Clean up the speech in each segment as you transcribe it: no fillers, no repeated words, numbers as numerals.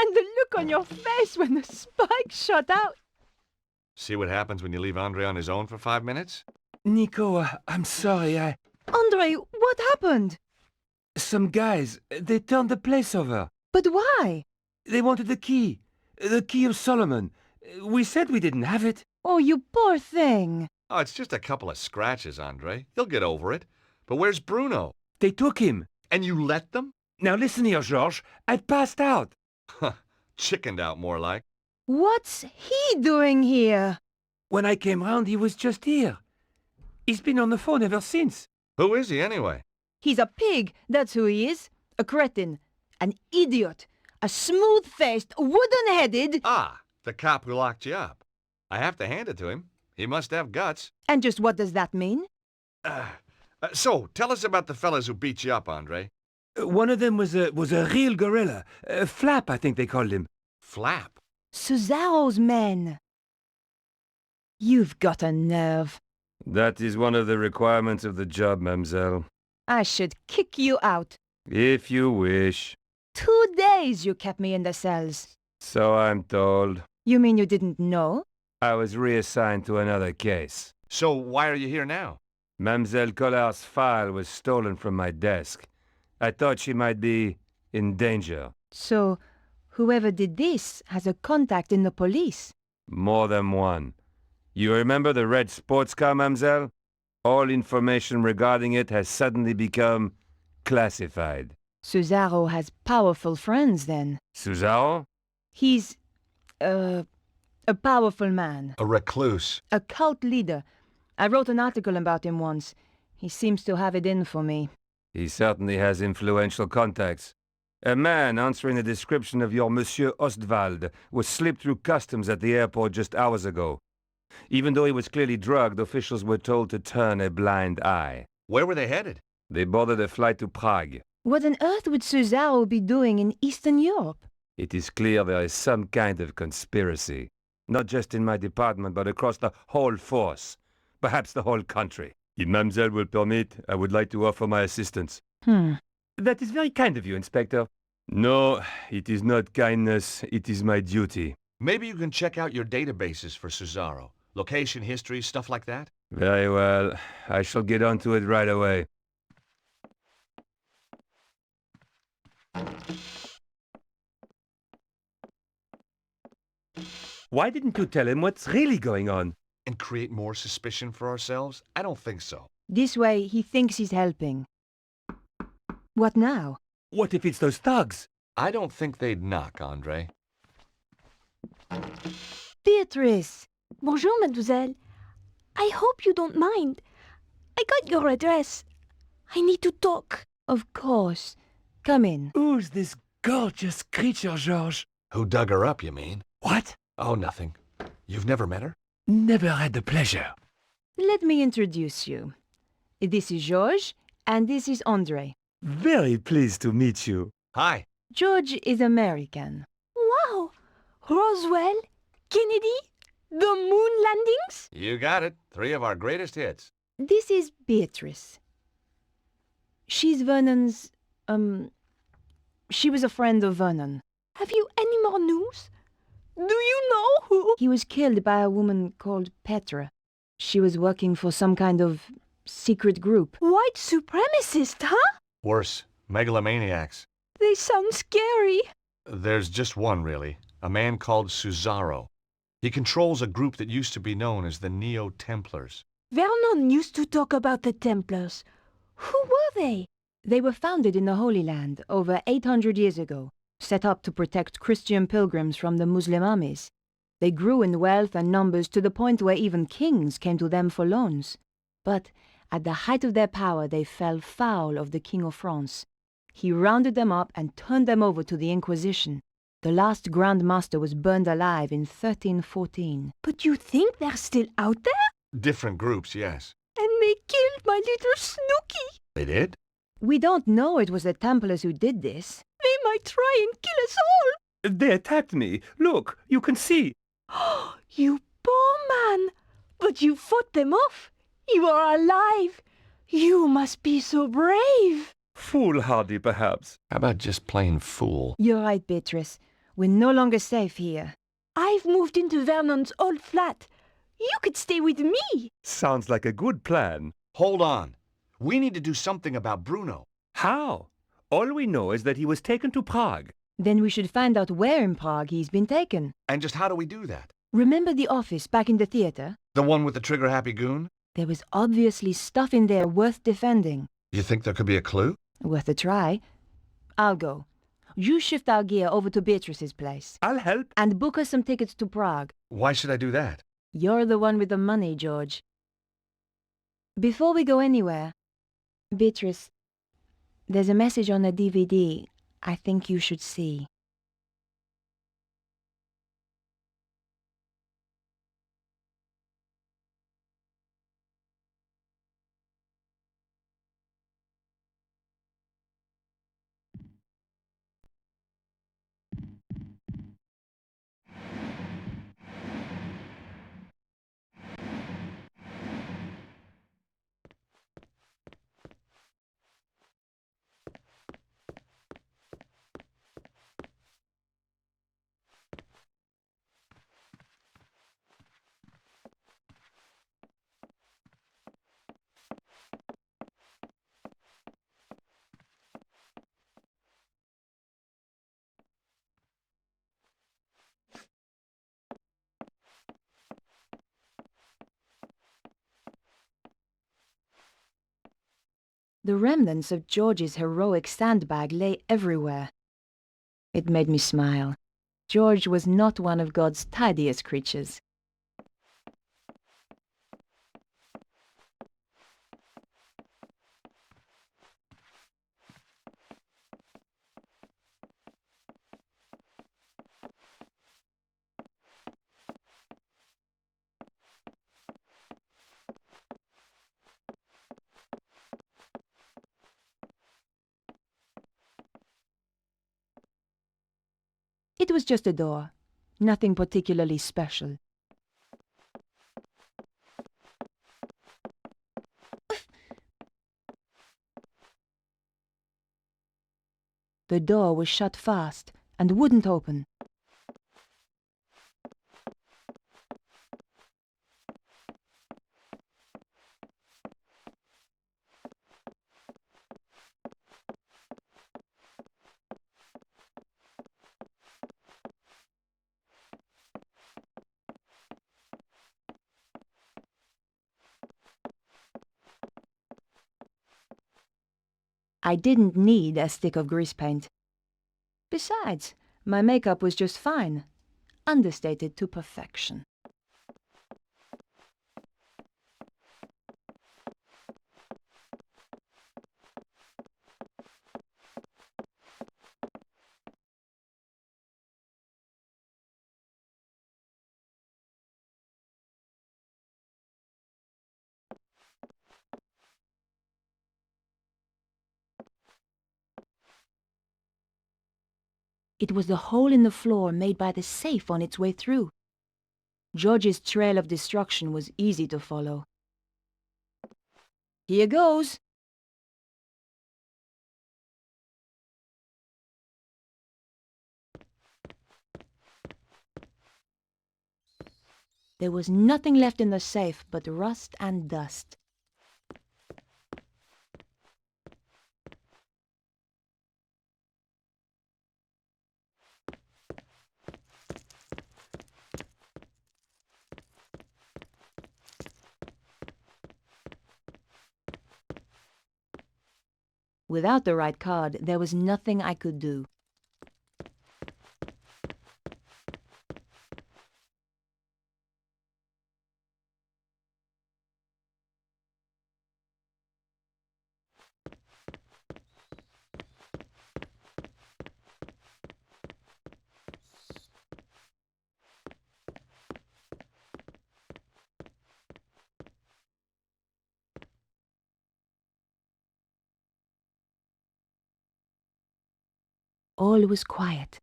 And the look on your face when the spike shot out. See what happens when you leave Andre on his own for 5 minutes? Nico, I'm sorry, Andre, what happened? Some guys, they turned the place over. But why? They wanted the key of Solomon. We said we didn't have it. Oh, you poor thing. Oh, it's just a couple of scratches, Andre. You'll get over it. But where's Bruno? They took him. And you let them? Now listen here, Georges. I passed out. Chickened out, more like. What's he doing here? When I came round, he was just here. He's been on the phone ever since. Who is he, anyway? He's a pig, that's who he is. A cretin. An idiot. A smooth-faced, wooden-headed... Ah, the cop who locked you up. I have to hand it to him. He must have guts. And just what does that mean? So, tell us about the fellas who beat you up, Andre. One of them was a real gorilla. Flap, I think they called him. Flap? Cesaro's men. You've got a nerve. That is one of the requirements of the job, mademoiselle. I should kick you out. If you wish. 2 days you kept me in the cells. So I'm told. You mean you didn't know? I was reassigned to another case. So, why are you here now? Mademoiselle Collard's file was stolen from my desk. I thought she might be in danger. So, whoever did this has a contact in the police? More than one. You remember the red sports car, mademoiselle? All information regarding it has suddenly become classified. Cesaro has powerful friends, then. Cesaro? He's, a powerful man. A recluse. A cult leader. I wrote an article about him once. He seems to have it in for me. He certainly has influential contacts. A man answering the description of your Monsieur Ostwald was slipped through customs at the airport just hours ago. Even though he was clearly drugged, officials were told to turn a blind eye. Where were they headed? They boarded a flight to Prague. What on earth would Cesaro be doing in Eastern Europe? It is clear there is some kind of conspiracy. Not just in my department, but across the whole force. Perhaps the whole country. If mademoiselle will permit, I would like to offer my assistance. That is very kind of you, Inspector. No, it is not kindness. It is my duty. Maybe you can check out your databases for Cesaro. Location, history, stuff like that? Very well. I shall get onto it right away. Why didn't you tell him what's really going on? And create more suspicion for ourselves? I don't think so. This way, he thinks he's helping. What now? What if it's those thugs? I don't think they'd knock, Andre. Beatrice! Bonjour, mademoiselle. I hope you don't mind. I got your address. I need to talk. Of course. Come in. Who's this gorgeous creature, Georges? Who dug her up, you mean? What? Oh, nothing. You've never met her? Never had the pleasure. Let me introduce you. This is Georges, and this is Andre. Very pleased to meet you. Hi. George is American. Wow! Roswell? Kennedy? The moon landings? You got it. 3 of our greatest hits. This is Beatrice. She's Vernon's, she was a friend of Vernon. Have you any more news? Do you know who? He was killed by a woman called Petra. She was working for some kind of secret group. White supremacist, huh? Worse, megalomaniacs. They sound scary. There's just one, really. A man called Cesaro. He controls a group that used to be known as the Templars. Vernon used to talk about the Templars. Who were they? They were founded in the Holy Land over 800 years ago, set up to protect Christian pilgrims from the Muslim armies. They grew in wealth and numbers to the point where even kings came to them for loans. But at the height of their power, they fell foul of the King of France. He rounded them up and turned them over to the Inquisition. The last Grand Master was burned alive in 1314. But you think they're still out there? Different groups, yes. And they killed my little Snooky. They did? We don't know it was the Templars who did this. They might try and kill us all. They attacked me. Look, you can see. Oh, you poor man. But you fought them off. You are alive. You must be so brave. Foolhardy, perhaps. How about just plain fool? You're right, Beatrice. We're no longer safe here. I've moved into Vernon's old flat. You could stay with me. Sounds like a good plan. Hold on. We need to do something about Bruno. How? All we know is that he was taken to Prague. Then we should find out where in Prague he's been taken. And just how do we do that? Remember the office back in the theater? The one with the trigger-happy goon? There was obviously stuff in there worth defending. You think there could be a clue? Worth a try. I'll go. You shift our gear over to Beatrice's place. I'll help. And book us some tickets to Prague. Why should I do that? You're the one with the money, George. Before we go anywhere, Beatrice, there's a message on the DVD I think you should see. The remnants of George's heroic sandbag lay everywhere. It made me smile. George was not one of God's tidiest creatures. It was just a door, nothing particularly special. The door was shut fast and wouldn't open. I didn't need a stick of grease paint. Besides, my makeup was just fine, understated to perfection. It was the hole in the floor made by the safe on its way through. George's trail of destruction was easy to follow. Here goes! There was nothing left in the safe but rust and dust. Without the right card, there was nothing I could do. All was quiet.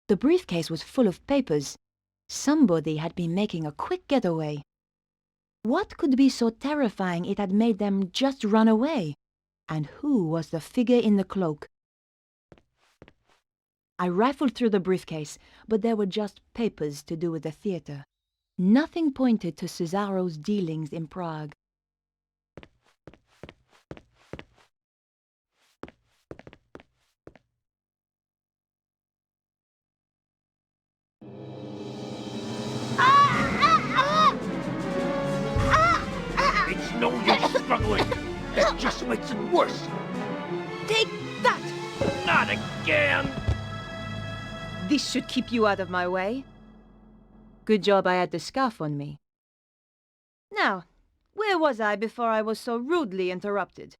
The briefcase was full of papers. Somebody had been making a quick getaway. What could be so terrifying it had made them just run away? And who was the figure in the cloak? I rifled through the briefcase, but there were just papers to do with the theatre. Nothing pointed to Cesaro's dealings in Prague. It's no use struggling. That just makes it worse. Take that! Not again! This should keep you out of my way. Good job I had the scarf on me. Now, where was I before I was so rudely interrupted?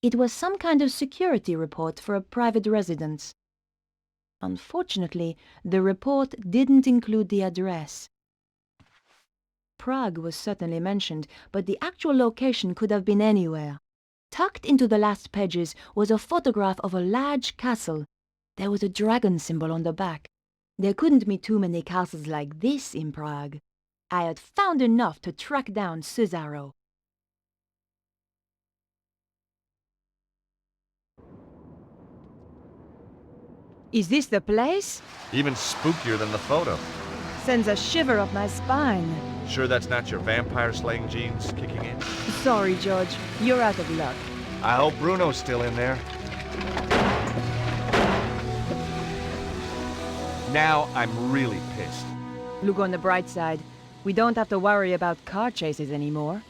It was some kind of security report for a private residence. Unfortunately, the report didn't include the address. Prague was certainly mentioned, but the actual location could have been anywhere. Tucked into the last pages was a photograph of a large castle. There was a dragon symbol on the back. There couldn't be too many castles like this in Prague. I had found enough to track down Cesaro. Is this the place? Even spookier than the photo. Sends a shiver up my spine. Sure that's not your vampire-slaying genes kicking in? Sorry, George. You're out of luck. I hope Bruno's still in there. Now I'm really pissed. Look on the bright side. We don't have to worry about car chases anymore.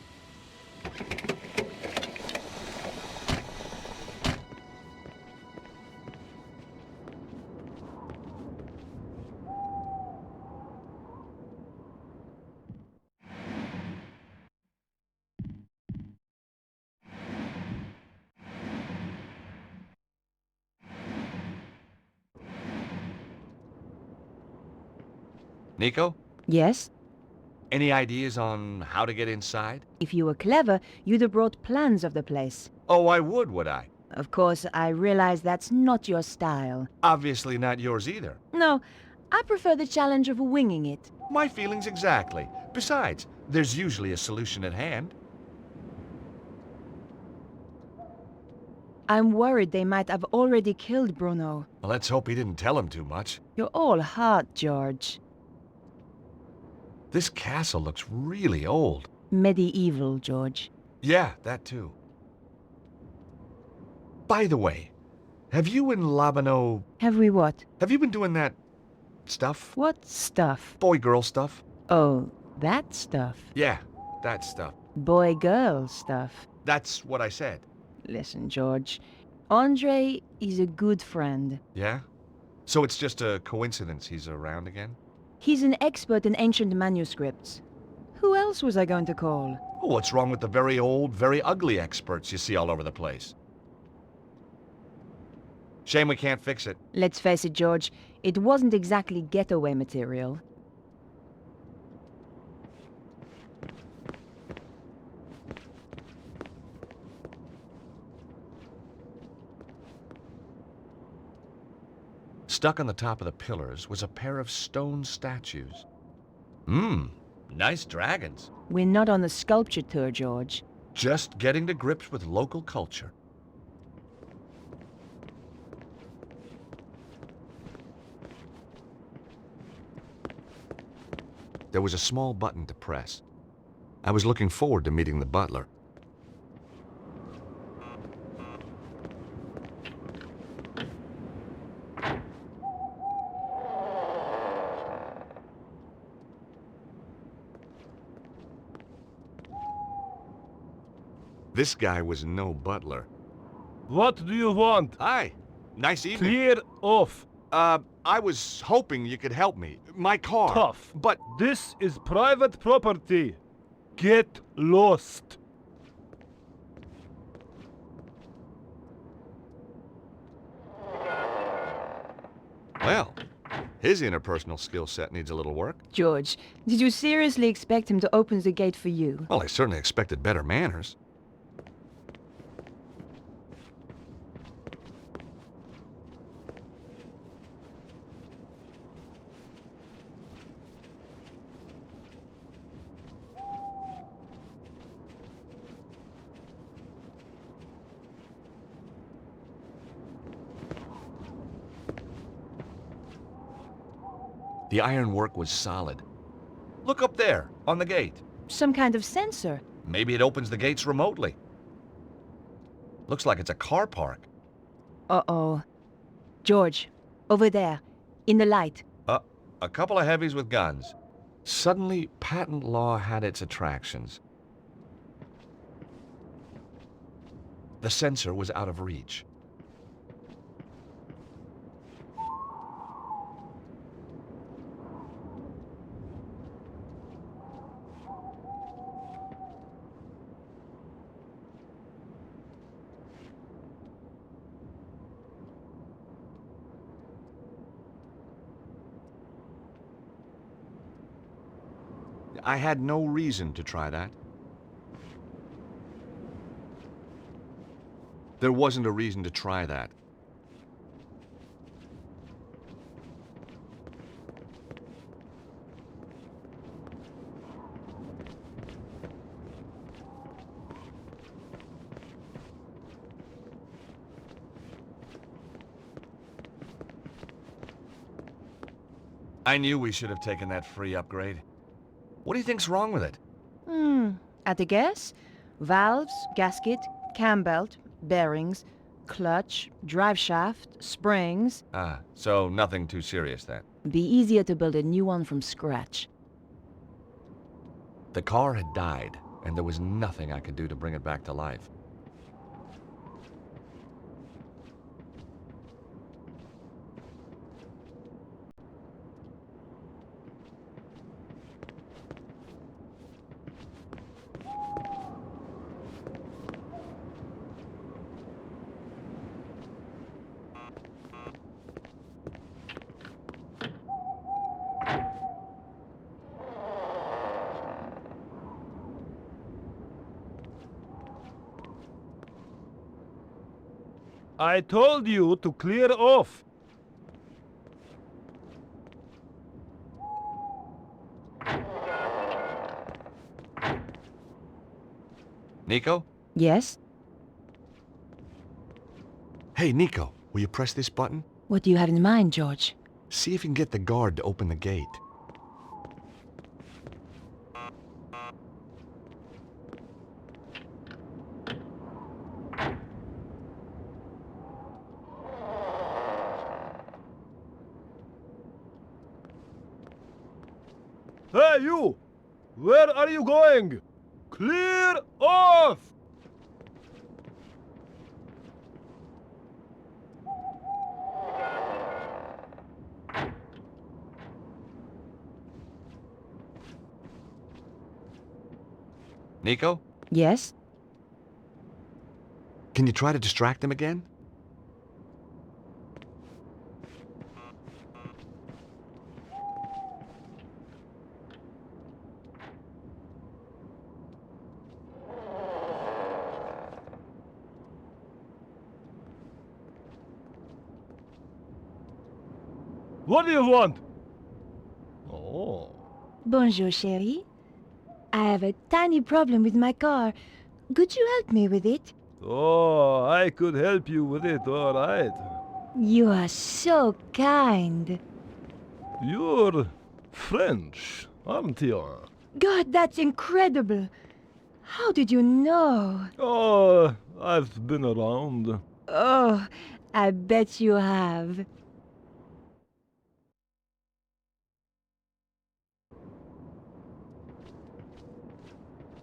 Nico? Yes? Any ideas on how to get inside? If you were clever, you'd have brought plans of the place. Oh, I would I? Of course, I realize that's not your style. Obviously not yours either. No, I prefer the challenge of winging it. My feelings exactly. Besides, there's usually a solution at hand. I'm worried they might have already killed Bruno. Well, let's hope he didn't tell him too much. You're all heart, George. This castle looks really old. Medieval, George. Yeah, that too. By the way, have you and Labano... Have we what? Have you been doing that... stuff? What stuff? Boy-girl stuff? Oh, that stuff. Yeah, that stuff. Boy-girl stuff. That's what I said. Listen, George. Andre is a good friend. Yeah? So it's just a coincidence he's around again? He's an expert in ancient manuscripts. Who else was I going to call? Oh, what's wrong with the very old, very ugly experts you see all over the place? Shame we can't fix it. Let's face it, George. It wasn't exactly getaway material. Stuck on the top of the pillars was a pair of stone statues. Nice dragons. We're not on the sculpture tour, George. Just getting to grips with local culture. There was a small button to press. I was looking forward to meeting the butler. This guy was no butler. What do you want? Hi. Nice evening. Clear off. I was hoping you could help me. My car. Tough. But This is private property. Get lost. well, his interpersonal skill set needs a little work. George, did you seriously expect him to open the gate for you? Well, I certainly expected better manners. The ironwork was solid. Look up there, on the gate. Some kind of sensor. Maybe it opens the gates remotely. Looks like it's a car park. Uh-oh. George, over there, in the light. A couple of heavies with guns. Suddenly, patent law had its attractions. The sensor was out of reach. I had no reason to try that. There wasn't a reason to try that. I knew we should have taken that free upgrade. What do you think's wrong with it? At a guess? Valves, gasket, cam belt, bearings, clutch, drive shaft, springs. Ah, so nothing too serious then. Be easier to build a new one from scratch. The car had died, and there was nothing I could do to bring it back to life. I told you to clear off. Nico? Yes? Hey, Nico, will you press this button? What do you have in mind, George? See if you can get the guard to open the gate. Hey, you! Where are you going? Clear off! Nico? Yes? Can you try to distract him again? What do you want? Oh. Bonjour, chérie. I have a tiny problem with my car. Could you help me with it? Oh, I could help you with it, all right. You are so kind. You're French, aren't you? God, that's incredible. How did you know? Oh, I've been around. Oh, I bet you have.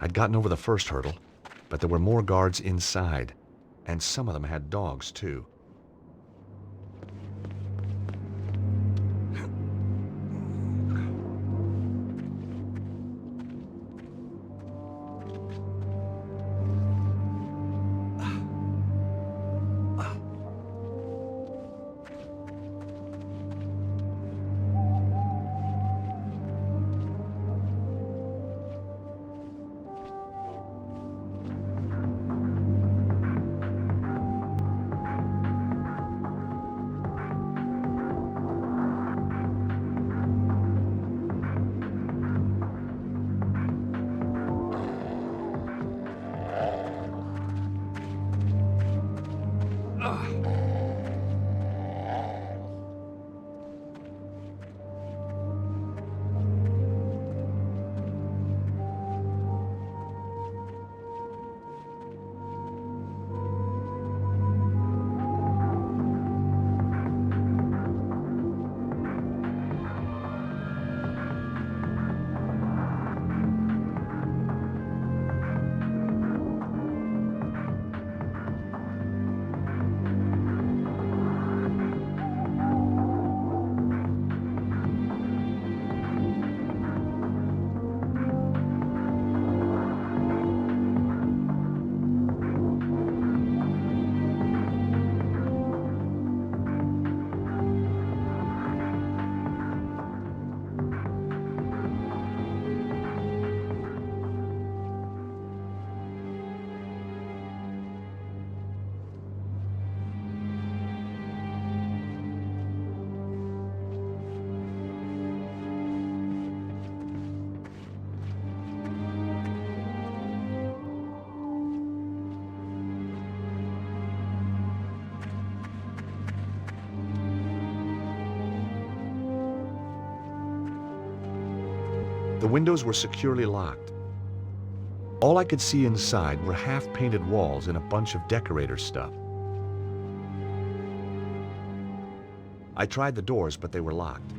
I'd gotten over the first hurdle, but there were more guards inside, And some of them had dogs, too. The windows were securely locked. All I could see inside were half-painted walls and a bunch of decorator stuff. I tried the doors, but they were locked.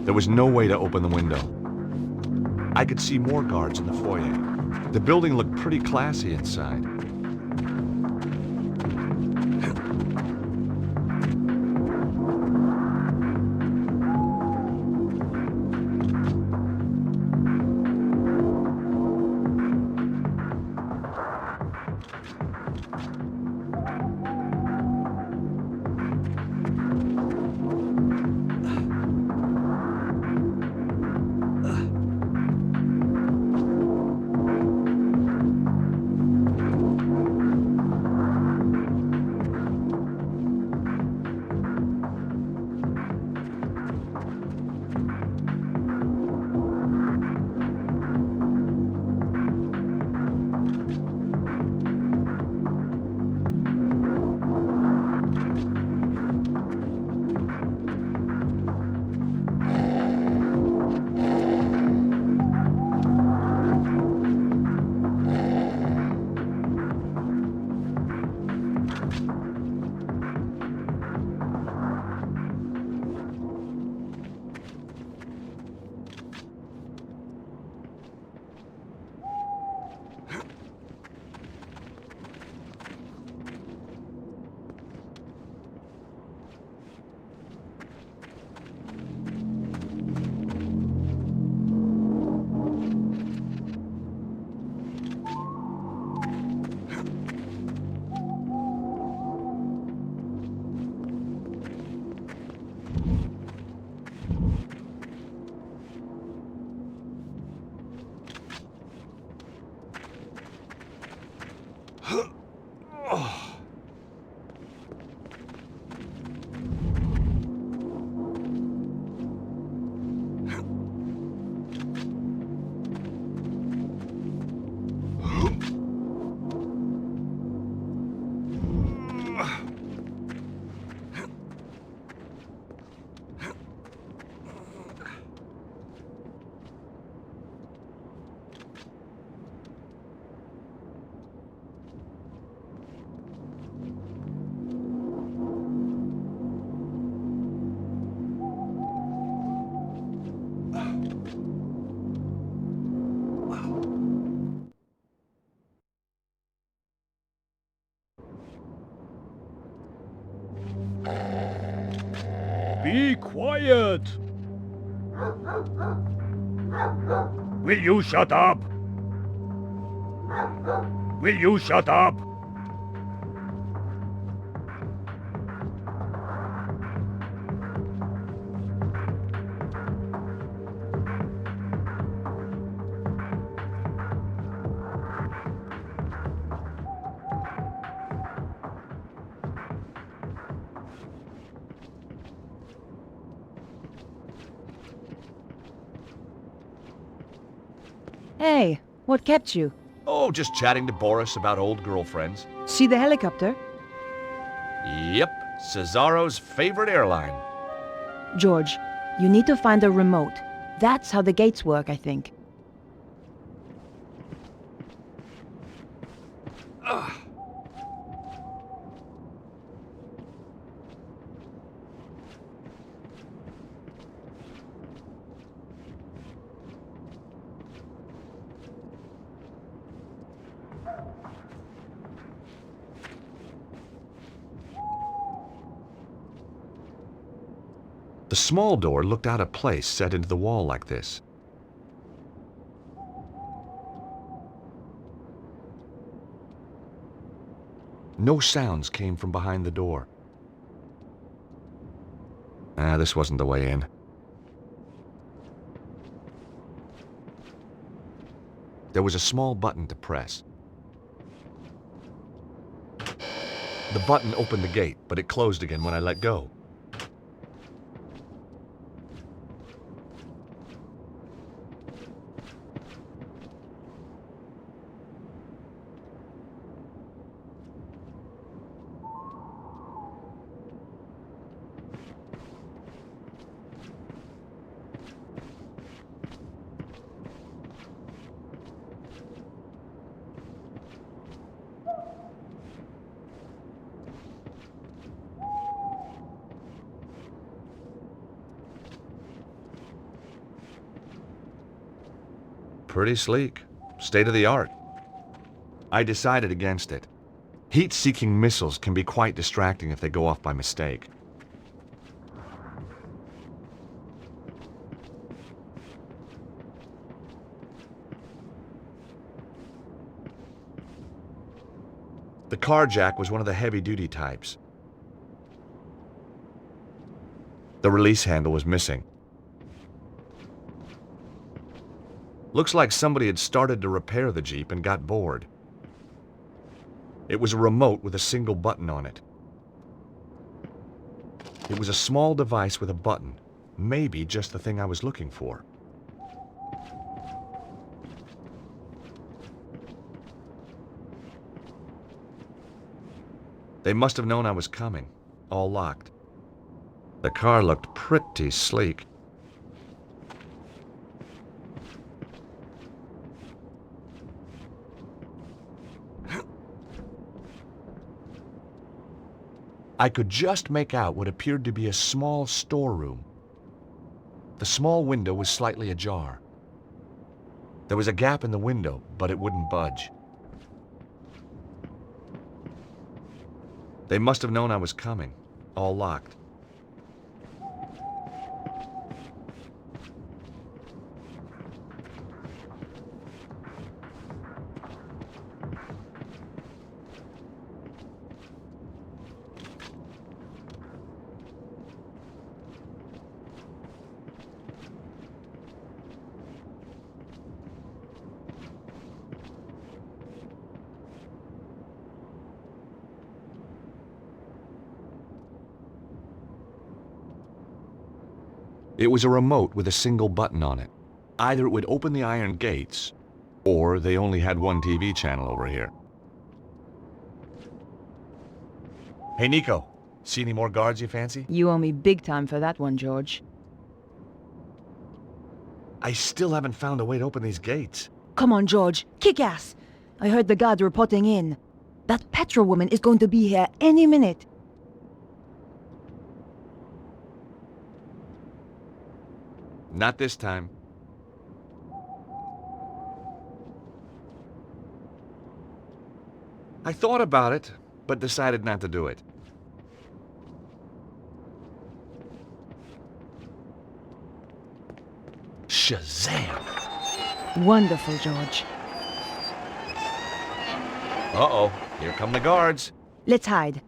There was no way to open the window. I could see more guards in the foyer. The building looked pretty classy inside. Be quiet! Will you shut up? Will you shut up? Hey, what kept you? Oh, just chatting to Boris about old girlfriends. See the helicopter? Yep, Cesaro's favorite airline. George, you need to find a remote. That's how the gates work, I think. The small door looked out of place set into the wall like this. No sounds came from behind the door. This wasn't the way in. There was a small button to press. The button opened the gate, but it closed again when I let go. Pretty sleek. State of the art. I decided against it. Heat-seeking missiles can be quite distracting if they go off by mistake. The car jack was one of the heavy-duty types. The release handle was missing. Looks like somebody had started to repair the Jeep and got bored. It was a remote with a single button on it. It was a small device with a button, maybe just the thing I was looking for. They must have known I was coming, all locked. The car looked pretty sleek. I could just make out what appeared to be a small storeroom. The small window was slightly ajar. There was a gap in the window, but it wouldn't budge. They must have known I was coming, all locked. It was a remote with a single button on it. Either it would open the iron gates, or they only had one TV channel over here. Hey, Nico. See any more guards you fancy? You owe me big time for that one, George. I still haven't found a way to open these gates. Come on, George. Kick ass! I heard the guards reporting in. That Petra woman is going to be here any minute. Not this time. I thought about it, but decided not to do it. Shazam! Wonderful, George. Uh-oh, here come the guards. Let's hide.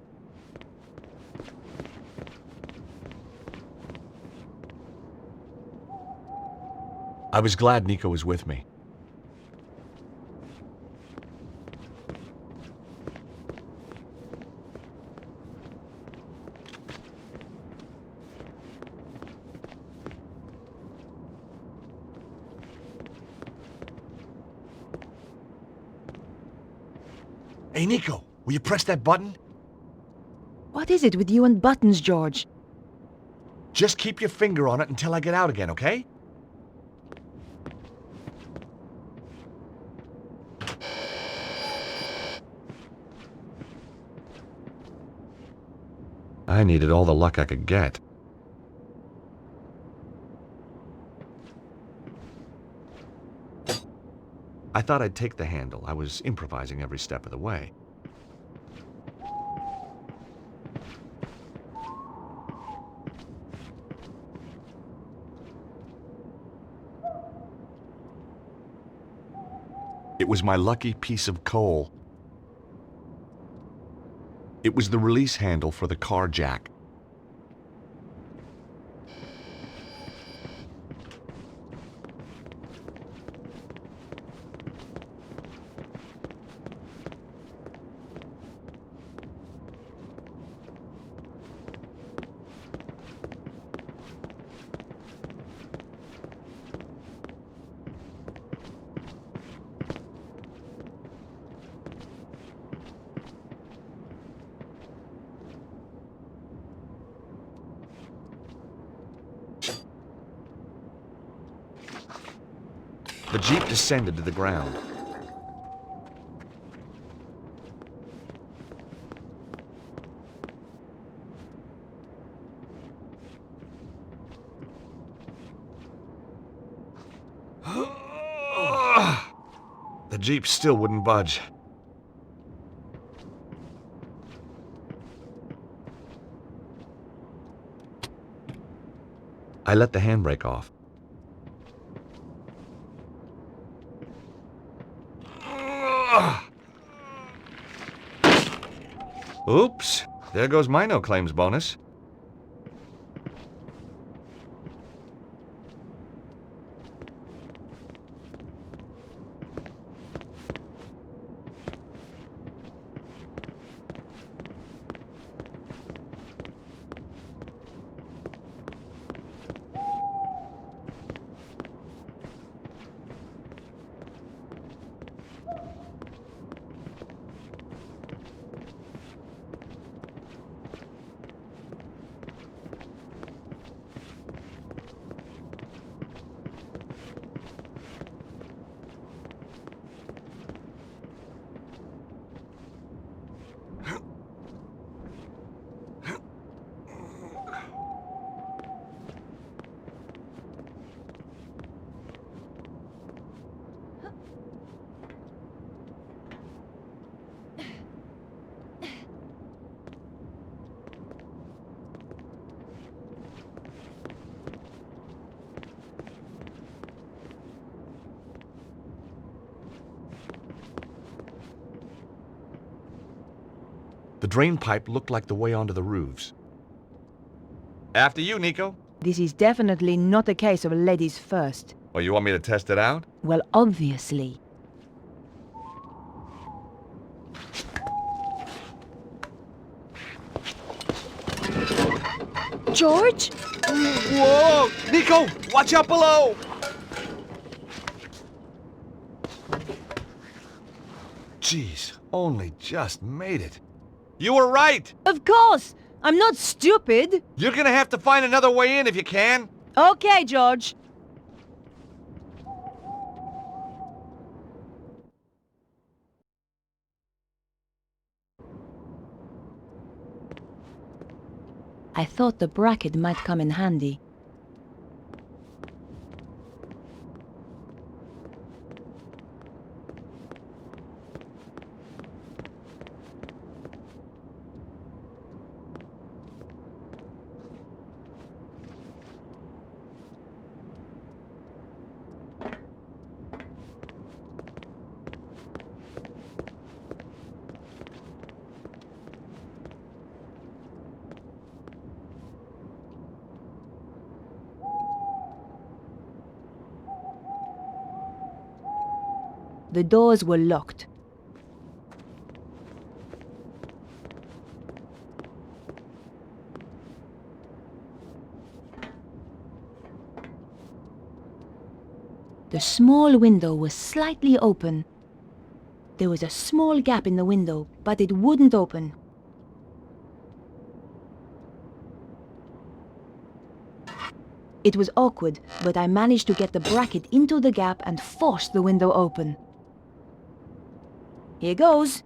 I was glad Nico was with me. Hey, Nico, will you press that button? What is it with you and buttons, George? Just keep your finger on it until I get out again, okay? I needed all the luck I could get. I thought I'd take the handle. I was improvising every step of the way. It was my lucky piece of coal. It was the release handle for the car jack. The Jeep descended to the ground. The Jeep still wouldn't budge. I let the handbrake off. Oops, there goes my no claims bonus. The drain pipe looked like the way onto the roofs. After you, Nico. This is definitely not a case of ladies first. Well, you want me to test it out? Well, obviously. George? Whoa! Nico, watch out below! Jeez, only just made it. You were right! Of course! I'm not stupid! You're gonna have to find another way in if you can. Okay, George. I thought the bracket might come in handy. The doors were locked. The small window was slightly open. There was a small gap in the window, but it wouldn't open. It was awkward, but I managed to get the bracket into the gap and force the window open. Here goes.